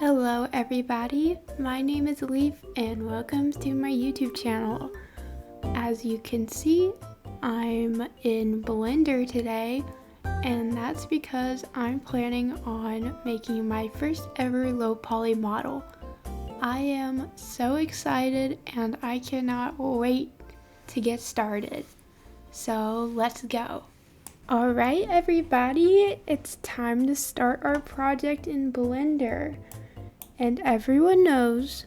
Hello everybody, my name is Leaf and welcome to my YouTube channel. As you can see, I'm in Blender today, and that's because I'm planning on making my first ever low poly model. I am so excited and I cannot wait to get started. So let's go. Alright everybody, it's time to start our project in Blender. And everyone knows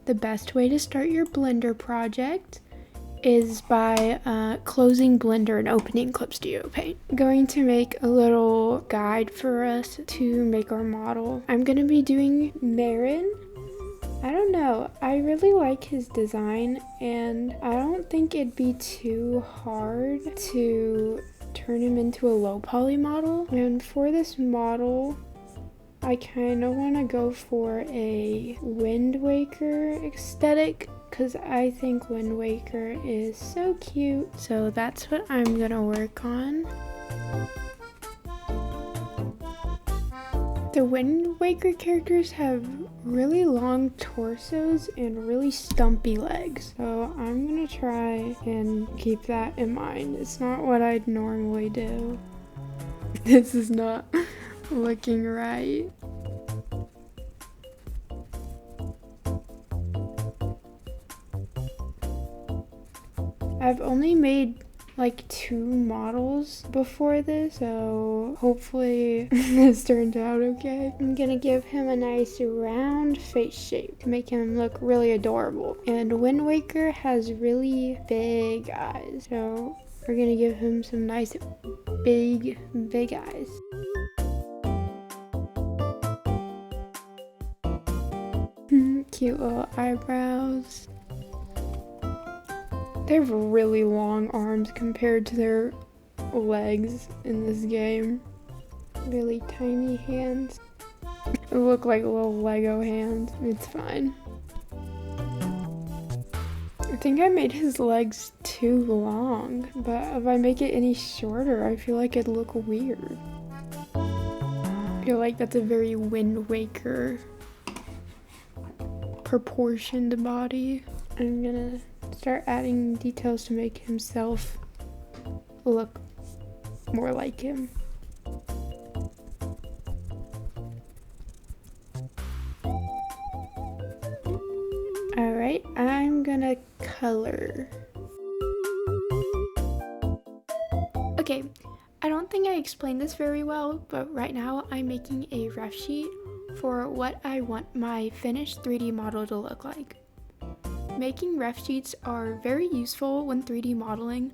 the best way to start your Blender project is by closing Blender and opening Clip Studio Paint. I'm going to make a little guide for us to make our model. I'm going to be doing Marin. I don't know, I really like his design and I don't think it'd be too hard to turn him into a low poly model. And for this model, I kind of want to go for a Wind Waker aesthetic because I think Wind Waker is so cute. So that's what I'm gonna work on. The Wind Waker characters have really long torsos and really stumpy legs. So I'm gonna try and keep that in mind. It's not what I'd normally do. This is not looking right. I've only made like 2 models before this, so hopefully this turned out okay. I'm gonna give him a nice round face shape to make him look really adorable. And Wind Waker has really big eyes, so we're gonna give him some nice big eyes. Cute little eyebrows. They have really long arms compared to their legs in this game. Really tiny hands. They look like little Lego hands. It's fine. I think I made his legs too long, but if I make it any shorter, I feel like it'd look weird. I feel like that's a very Wind Waker proportioned body. I'm gonna start adding details to make himself look more like him. Alright, I'm gonna color. Okay, I don't think I explained this very well, but right now I'm making a rough sheet for what I want my finished 3D model to look like. Making rough sheets are very useful when 3D modeling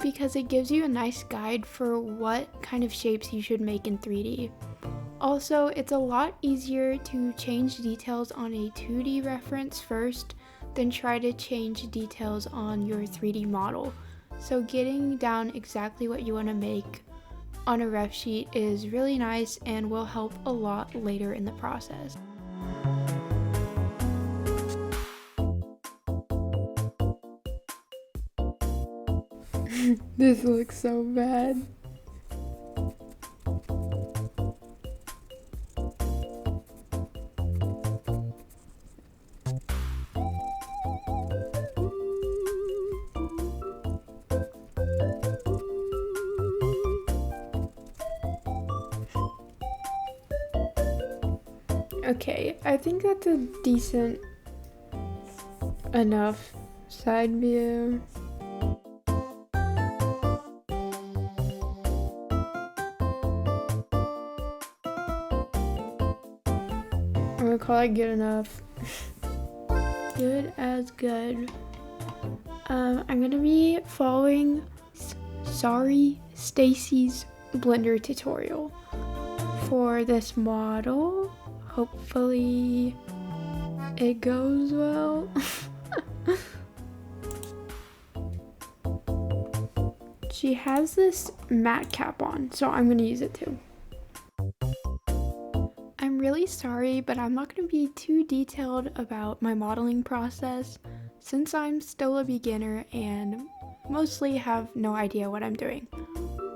because it gives you a nice guide for what kind of shapes you should make in 3D. Also, it's a lot easier to change details on a 2D reference first than try to change details on your 3D model. So getting down exactly what you want to make on a rough sheet is really nice and will help a lot later in the process. This looks so bad. Okay, I think that's a decent enough side view. I'm gonna call it good enough. Good as good. I'm gonna be following Stacy's Blender tutorial for this model. Hopefully it goes well. She has this matte cap on, so I'm gonna use it too. I'm really sorry, but I'm not going to be too detailed about my modeling process since I'm still a beginner and mostly have no idea what I'm doing.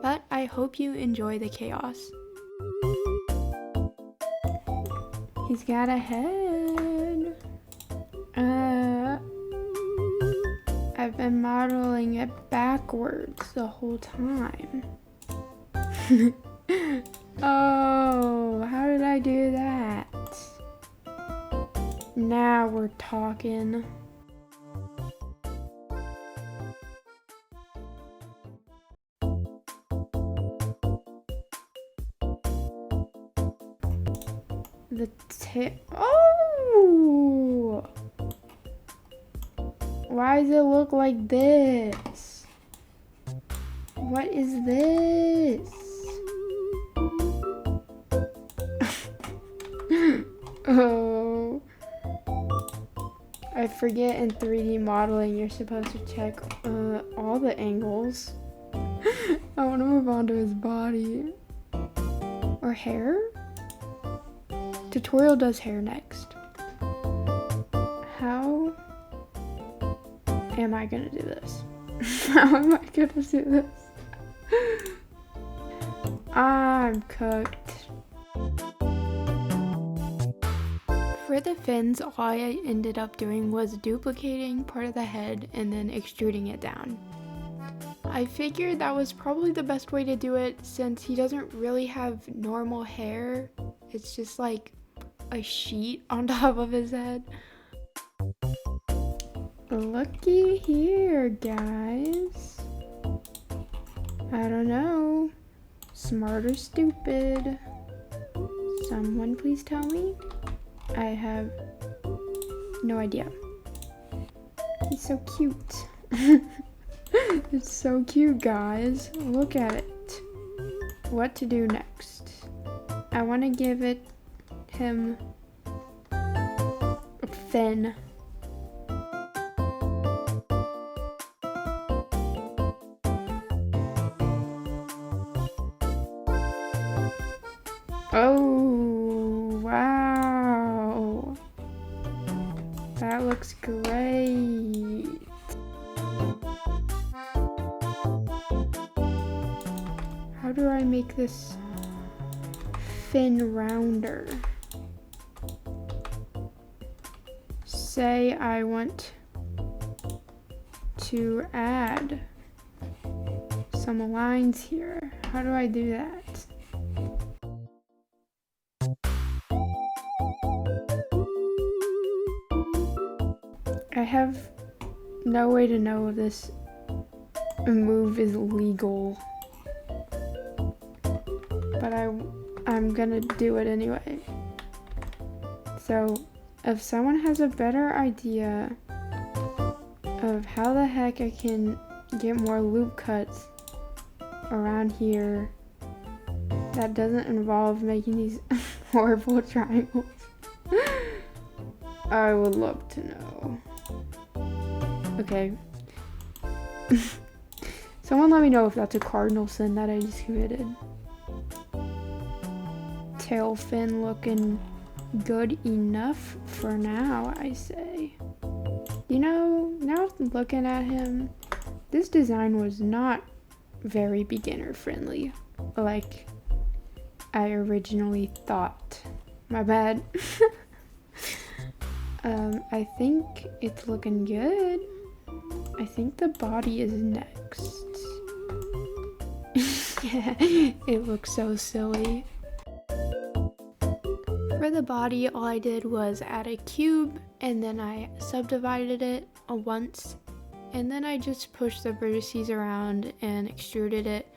But I hope you enjoy the chaos. He's got a head. I've been modeling it backwards the whole time. Oh, how did I do that? Now we're talking. The tail. Oh! Why does it look like this? What is this? Oh. I forget in 3D modeling you're supposed to check all the angles. I want to move on to his body. Or hair? Tutorial does hair next. How am I gonna do this? How am I gonna do this? I'm cooked. For the fins, all I ended up doing was duplicating part of the head and then extruding it down. I figured that was probably the best way to do it since he doesn't really have normal hair. It's just like a sheet on top of his head. Looky here, guys. I don't know. Smart or stupid? Someone please tell me. I have no idea. He's so cute. It's so cute, guys. Look at it. What to do next? I want to give him a fin. Oh, wow. That looks great. How do I make this fin rounder? Say I want to add some lines here. How do I do that? I have no way to know if this move is legal, but I'm gonna do it anyway. So if someone has a better idea of how the heck I can get more loop cuts around here that doesn't involve making these horrible triangles, I would love to know. Okay. Someone let me know if that's a cardinal sin that I just committed. Tail fin looking good enough for now, I say. You know, now looking at him, this design was not very beginner friendly, like I originally thought. My bad. I think it's looking good. I think the body is next. Yeah, it looks so silly. For the body, all I did was add a cube and then I subdivided it once, and then I just pushed the vertices around and extruded it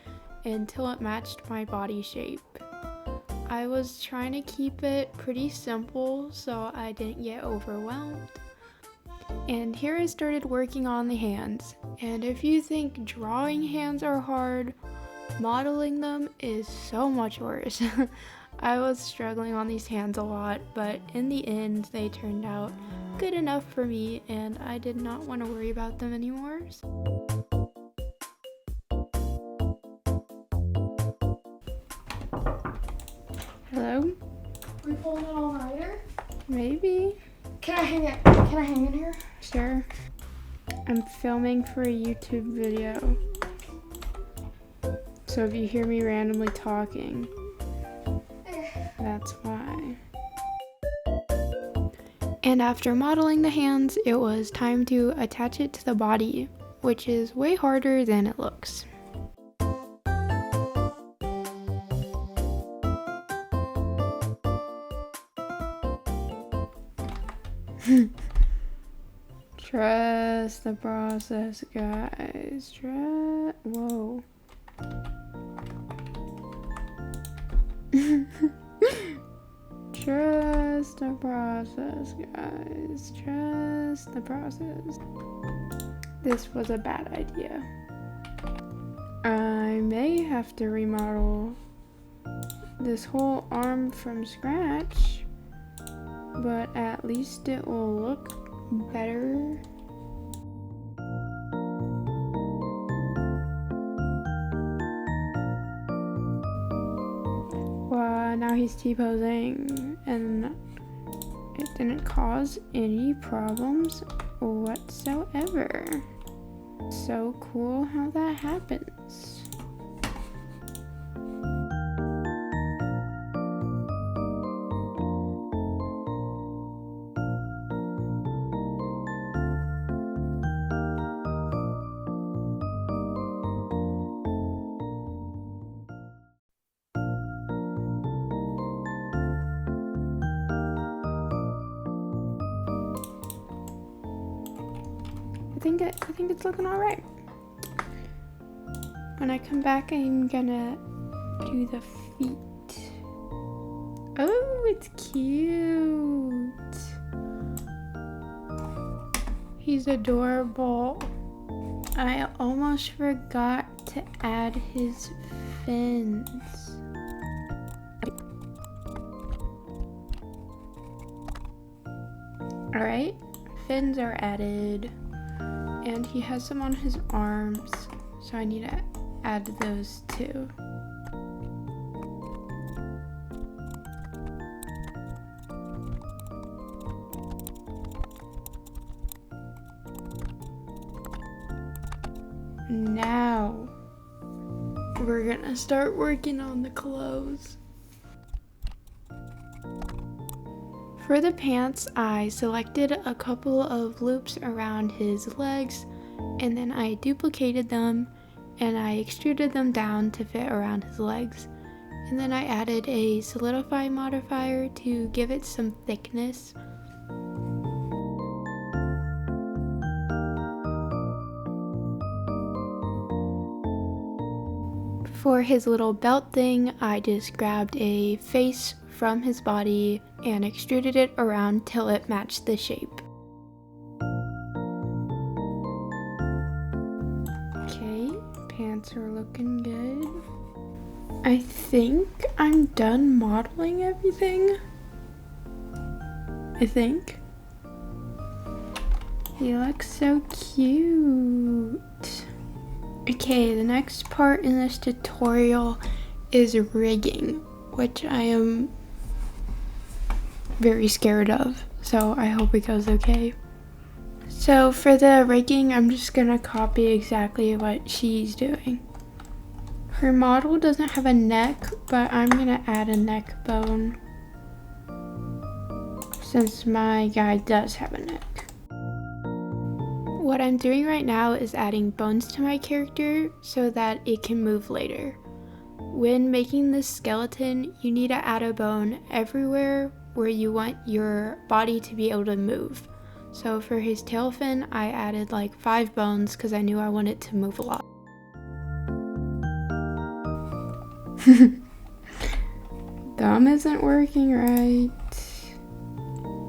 until it matched my body shape. I was trying to keep it pretty simple so I didn't get overwhelmed. And here I started working on the hands. And if you think drawing hands are hard, modeling them is so much worse. I was struggling on these hands a lot, but in the end they turned out good enough for me and I did not want to worry about them anymore. Hello? We pulling an all-nighter? Maybe. Can I hang in here? Sure. I'm filming for a YouTube video. So if you hear me randomly talking, that's why. And after modeling the hands, it was time to attach it to the body, which is way harder than it looks. Trust the process, guys. Whoa. Trust the process, guys. Trust the process. This was a bad idea. I may have to remodel this whole arm from scratch, but at least it will look better. Well, now he's T-posing, and it didn't cause any problems whatsoever. So cool how that happens. I think it's looking all right. When I come back, I'm gonna do the feet. Oh, it's cute. He's adorable. I almost forgot to add his fins. All right, fins are added. And he has some on his arms, so I need to add those too. Now, we're gonna start working on the clothes. For the pants, I selected a couple of loops around his legs, and then I duplicated them and I extruded them down to fit around his legs. And then I added a solidify modifier to give it some thickness. For his little belt thing, I just grabbed a face from his body and extruded it around till it matched the shape. Okay, pants are looking good. I think I'm done modeling everything. I think. He looks so cute. Okay, the next part in this tutorial is rigging, which I am very scared of, so I hope it goes okay. So for the rigging, I'm just gonna copy exactly what she's doing. Her model doesn't have a neck, but I'm gonna add a neck bone since my guy does have a neck. What I'm doing right now is adding bones to my character so that it can move later. When making this skeleton, you need to add a bone everywhere where you want your body to be able to move. So for his tail fin, I added like 5 bones because I knew I wanted to move a lot. Thumb isn't working right.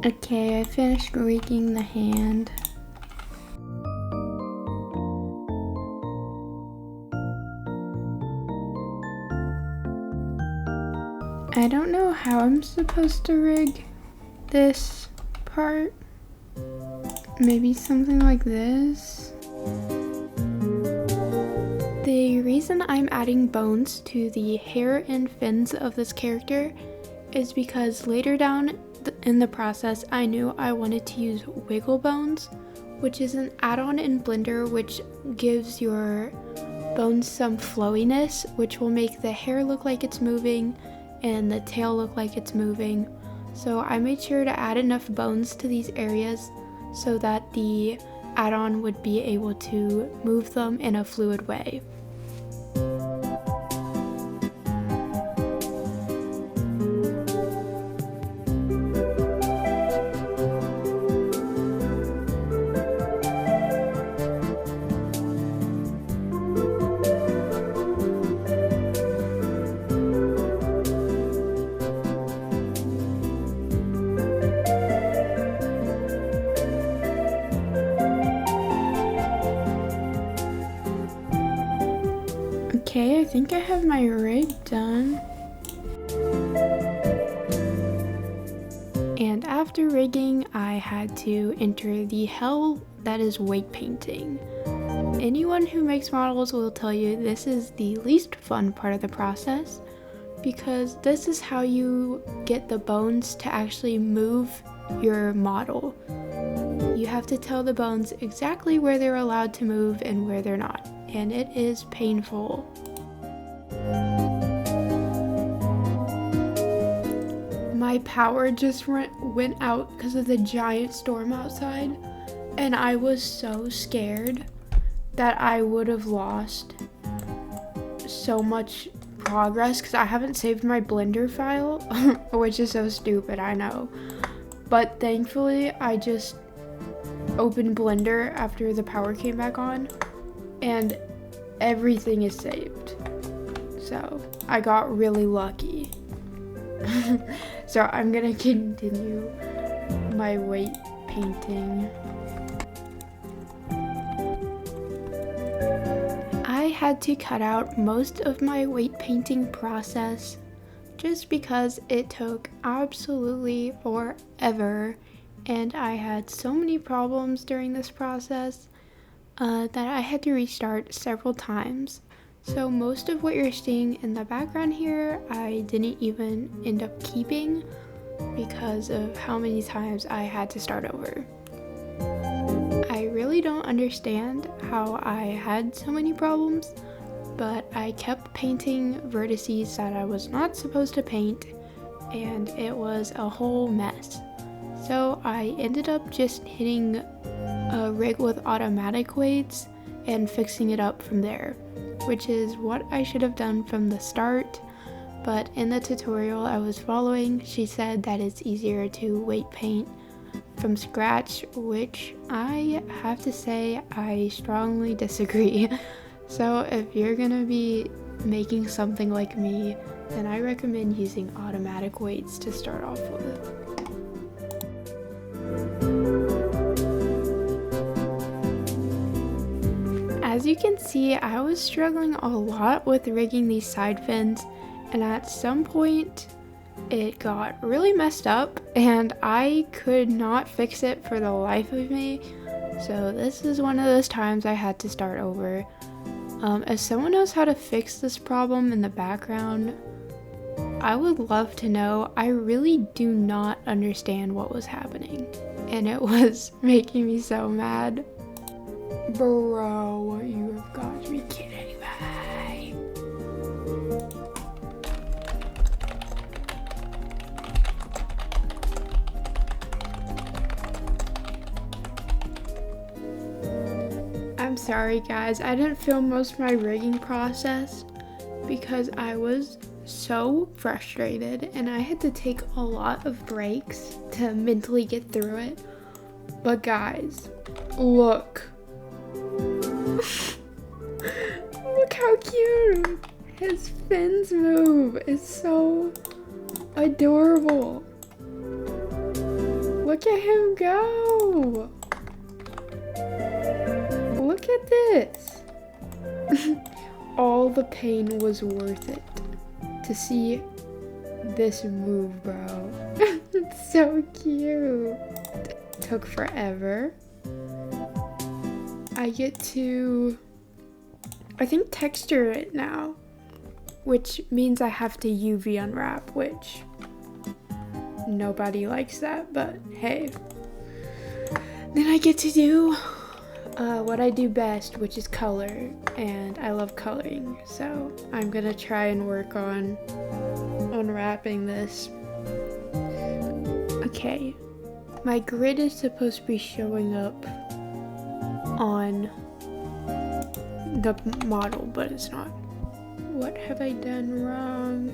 Okay, I finished rigging the hand. I don't know how I'm supposed to rig this part. Maybe something like this. The reason I'm adding bones to the hair and fins of this character is because later down in the process I knew I wanted to use wiggle bones, which is an add-on in Blender which gives your bones some flowiness, which will make the hair look like it's moving and the tail look like it's moving. So I made sure to add enough bones to these areas so that the add-on would be able to move them in a fluid way. Okay, I think I have my rig done. And after rigging, I had to enter the hell that is weight painting. Anyone who makes models will tell you this is the least fun part of the process, because this is how you get the bones to actually move your model. You have to tell the bones exactly where they're allowed to move and where they're not, and it is painful. My power just went out because of the giant storm outside, and I was so scared that I would have lost so much progress because I haven't saved my Blender file, which is so stupid, I know. But thankfully, I just opened Blender after the power came back on, and everything is saved. So I got really lucky. So I'm gonna continue my weight painting. I had to cut out most of my weight painting process just because it took absolutely forever, and I had so many problems during this process that I had to restart several times. So most of what you're seeing in the background here, I didn't even end up keeping because of how many times I had to start over. I really don't understand how I had so many problems, but I kept painting vertices that I was not supposed to paint, and it was a whole mess. So I ended up just hitting a rig with automatic weights and fixing it up from there, which is what I should have done from the start, but in the tutorial I was following, she said that it's easier to weight paint from scratch, which I have to say I strongly disagree. So if you're gonna be making something like me, then I recommend using automatic weights to start off with. As you can see, I was struggling a lot with rigging these side fins, and at some point it got really messed up and I could not fix it for the life of me. So this is one of those times I had to start over. If someone knows how to fix this problem in the background, I would love to know. I really do not understand what was happening, and it was making me so mad. Bro, you have got to be kidding me. I'm sorry guys, I didn't film most of my rigging process because I was so frustrated and I had to take a lot of breaks to mentally get through it. But guys, look. Look how cute his fins move. It's so adorable. Look at him go. Look at this. All the pain was worth it to see this move, bro. It's so cute. Took forever. I get to, I think, texture it now, which means I have to UV unwrap, which nobody likes that, but hey. Then I get to do what I do best, which is color, and I love coloring, so I'm gonna try and work on unwrapping this. Okay, my grid is supposed to be showing up on the model, but it's not. What have I done wrong?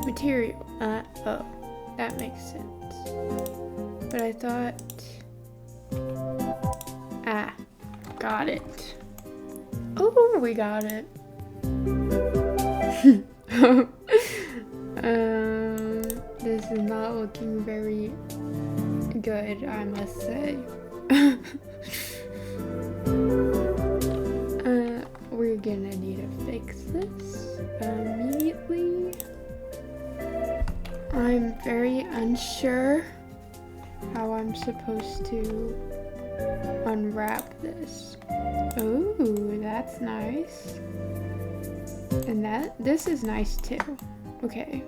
Material. Oh, that makes sense. But I thought... got it. Oh, we got it. This is not looking very good, I must say. We're gonna need to fix this immediately. I'm very unsure how I'm supposed to unwrap this. Ooh, that's nice. And this is nice too. Okay.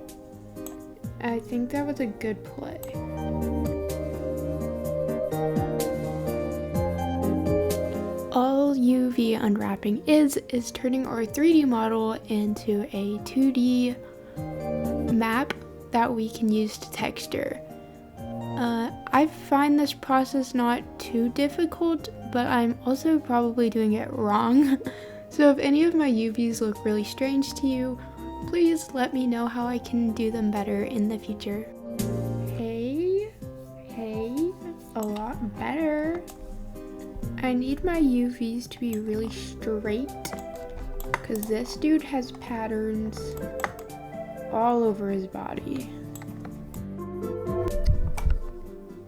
I think that was a good play. All UV unwrapping is turning our 3D model into a 2D map that we can use to texture. I find this process not too difficult, but I'm also probably doing it wrong. So if any of my UVs look really strange to you, please let me know how I can do them better in the future. Hey, a lot better. I need my UVs to be really straight, because this dude has patterns all over his body.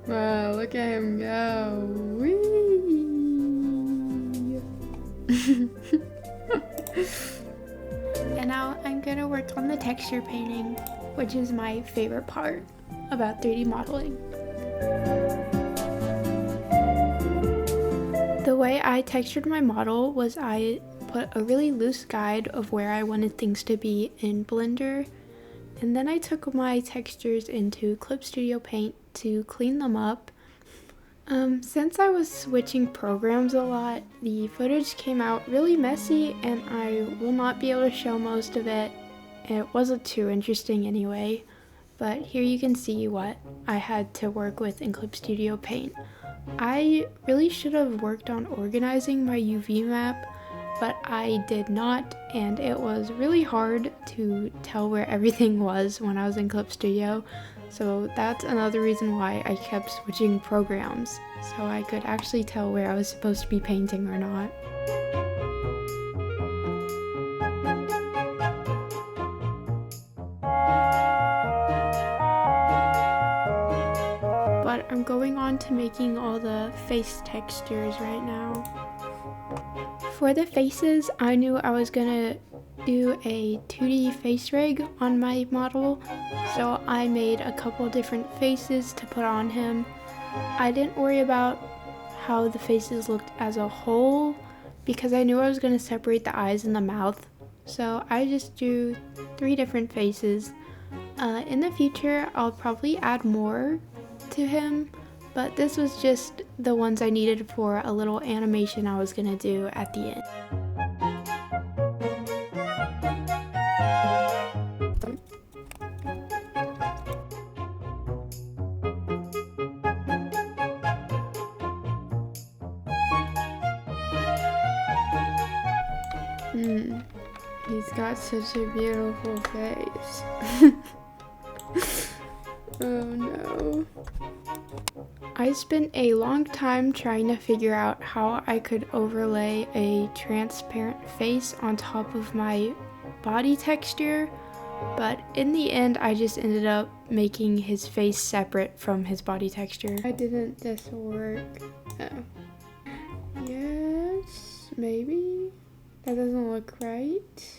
Wow, look at him go. Whee! And now I'm gonna work on the texture painting, which is my favorite part about 3D modeling. The way I textured my model was I put a really loose guide of where I wanted things to be in Blender, and then I took my textures into Clip Studio Paint to clean them up. Since I was switching programs a lot, the footage came out really messy and I will not be able to show most of it. It wasn't too interesting anyway, but here you can see what I had to work with in Clip Studio Paint. I really should have worked on organizing my UV map, but I did not, and it was really hard to tell where everything was when I was in Clip Studio. So that's another reason why I kept switching programs, so I could actually tell where I was supposed to be painting or not. But I'm going on to making all the face textures right now. For the faces, I knew I was gonna do a 2D face rig on my model, so I made a couple different faces to put on him. I didn't worry about how the faces looked as a whole because I knew I was going to separate the eyes and the mouth, so I just drew 3 different faces. In the future, I'll probably add more to him, but this was just the ones I needed for a little animation I was going to do at the end. He's got such a beautiful face. Oh no. I spent a long time trying to figure out how I could overlay a transparent face on top of my body texture, but in the end I just ended up making his face separate from his body texture. Why didn't this work? Oh. Yes, maybe? That doesn't look right.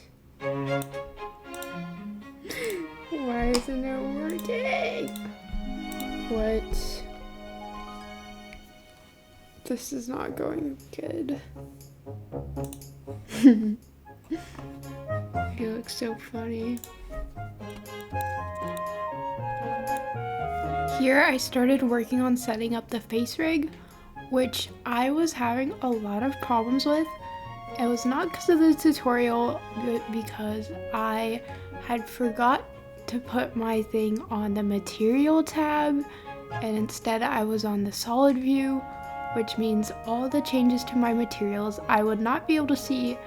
Why isn't it working? What? This is not going good. He looks so funny. Here I started working on setting up the face rig, which I was having a lot of problems with. It was not because of the tutorial, but because I had forgot to put my thing on the material tab, and instead I was on the solid view, which means all the changes to my materials I would not be able to see,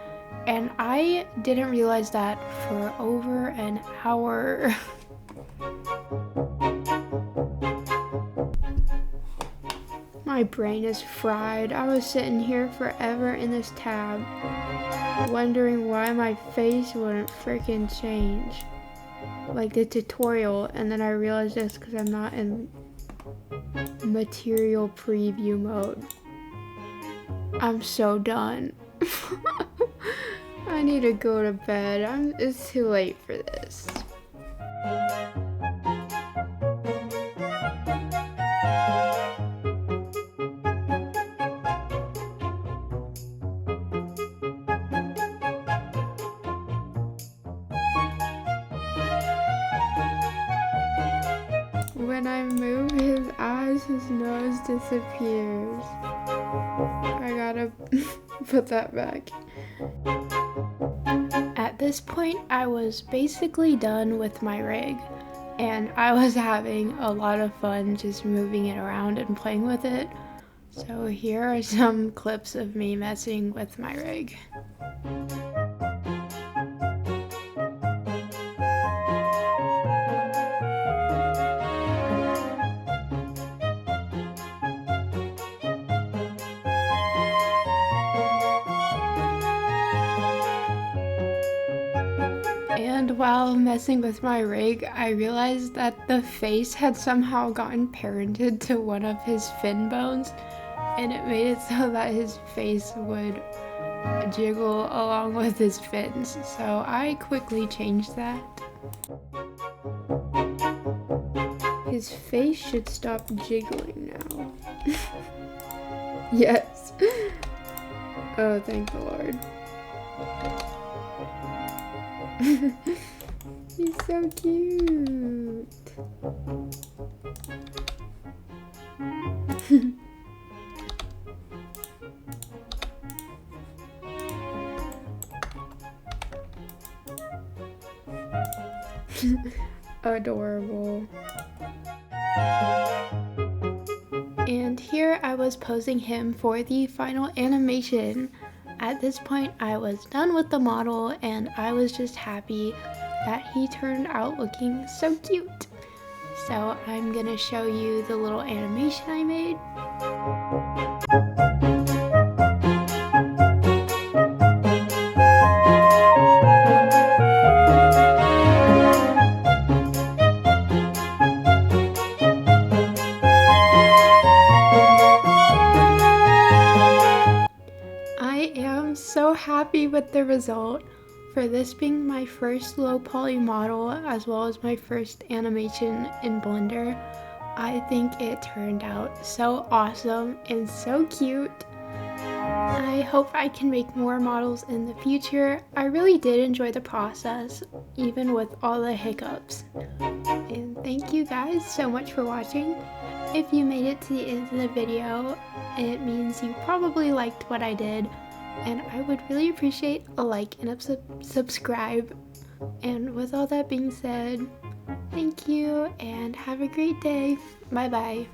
and I didn't realize that for over an hour. My brain is fried. I was sitting here forever in this tab, wondering why my face wouldn't freaking change. Like the tutorial, and then I realized it's because I'm not in material preview mode. I'm so done. I need to go to bed. It's too late for this. When I move his eyes, his nose disappears. I gotta put that back. At this point, I was basically done with my rig, and I was having a lot of fun just moving it around and playing with it. So here are some clips of me messing with my rig. And while messing with my rig, I realized that the face had somehow gotten parented to one of his fin bones, and it made it so that his face would jiggle along with his fins. So I quickly changed that. His face should stop jiggling now. Yes. Oh, thank the Lord. He's so cute. Adorable. And here I was posing him for the final animation. At this point, I was done with the model, and I was just happy that he turned out looking so cute. So I'm gonna show you the little animation I made. I am so happy with the result. For this being my first low poly model, as well as my first animation in Blender, I think it turned out so awesome and so cute. I hope I can make more models in the future. I really did enjoy the process, even with all the hiccups. And thank you guys so much for watching. If you made it to the end of the video, it means you probably liked what I did, and I would really appreciate a like and a subscribe. And with all that being said, thank you and have a great day. Bye bye.